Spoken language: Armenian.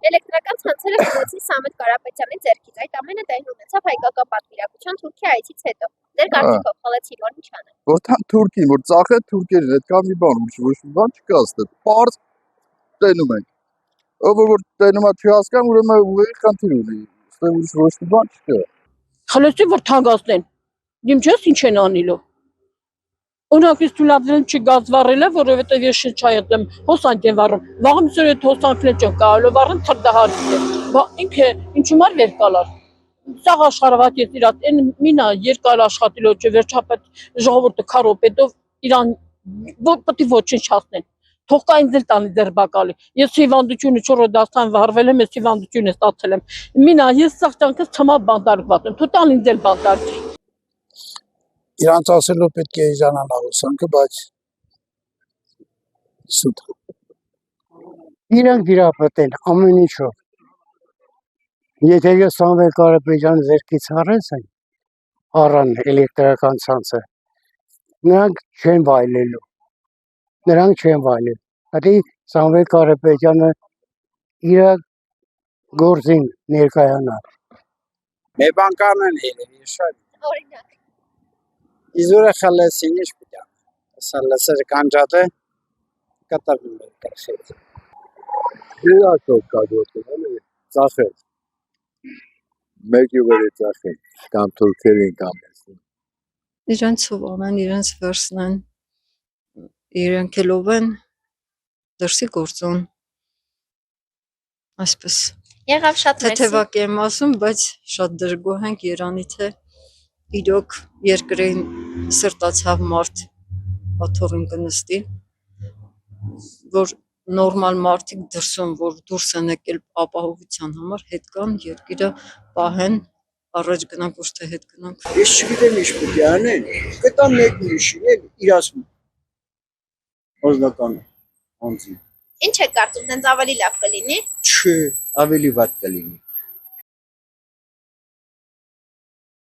Էլեկտրական ցանցերը գնացին Սամվել Կարապետյանի ձեռքից, այդ ամենը տեղի ունեցավ հայկական պատվիրակության Թուրքիա այցից հետո։ Ձեր կարծիքով խլեցին, որ ինչ անեն։ Որտեղ Թուրքին, որ ծախե թուրքերին, այդ կամ մի բան, ոչ մի բան չկա այստեղ։ Պարզ տենում ենք։ Ով որ տենում է չի հասկանում, ուրեմն ուղիղ խնդիր ունի։ Այստեղ ոչ մի բան չկա։ Խլեցին, որ թանկացնեն։ Իմ չես ինչ են անելու։ Ունակից թույլատրել չի գազվառել է, որովհետև ես շնչայատեմ, հոսանք եմ վառում։ Վաղը միսօր այդ հոսանքն չեմ կարողանում վառել թրդահարից է։ Բա ինքը ինչու՞մար վեր կալար։ Սաղ աշխարհված ես իրաց այն մինա երկար աշխատելով չէ վերջապես ժողովուրդը քարոպետով իրան պետք է ոչնչացնեն։ Թող կա ինձ էլ տանի ձերբակալի։ Ես հիվանդությունը 4 դասան վարվել եմ, ես հիվանդությունը ստացել եմ։ Մինա ես սաղ ճանկս թմա բանտարկված եմ։ Թող տան ինձ էլ բանտարկի։ Իրանց ասելով պետք է իրանան աղուսանքը, բայց սուտ։ Իրանք վիրապետեն ամեն ինչով։ Եթե ես Սամվել Կարապետյանի ձեռքից առեցին, առան էլեկտրական ցանցը, նրանք չեն վայելելու։ Նրանք չեն վայելել։ Հետո Սամվել Կարապետյանը իր գործին ներկայանա։ Մեր բան կանեն երևի շատ։ Օրինակ։ Իզուրը խլեցին ինչ պիտի։ Սա լսեր կանջատը կտակում է կաշեց։ Իրակով կա գործը, ծախել։ Մեկ յուղերի ծախել, կամ թուրքերին կամ էսին։ Իրենց սովանեն, իրենց վերցնեն, իրենք ելով են դրսի գործոն, այսպես։ Եղավ շատ մերսի։ Թեթևակ եմ ասում, բայց շատ դժգոհ ենք Երանի, թե իրոք երկրին սրտացավ մարդ աթոռին կնստի, որ նորմալ մարդիկ դրսում, որ դուրս են եկել ապահովության համար, հետ կան երկիրը պահեն, առաջ գնանք, ոչ թե հետ գնանք։ Ես չգիտեմ ինչ պիտի անեն, կտան մեկ ուրիշին էլ իրասում օզնական անձին։ Ինչ է կարծում, դենց ավելի լավ կլինի։ Չէ, ավելի վատ կլինի։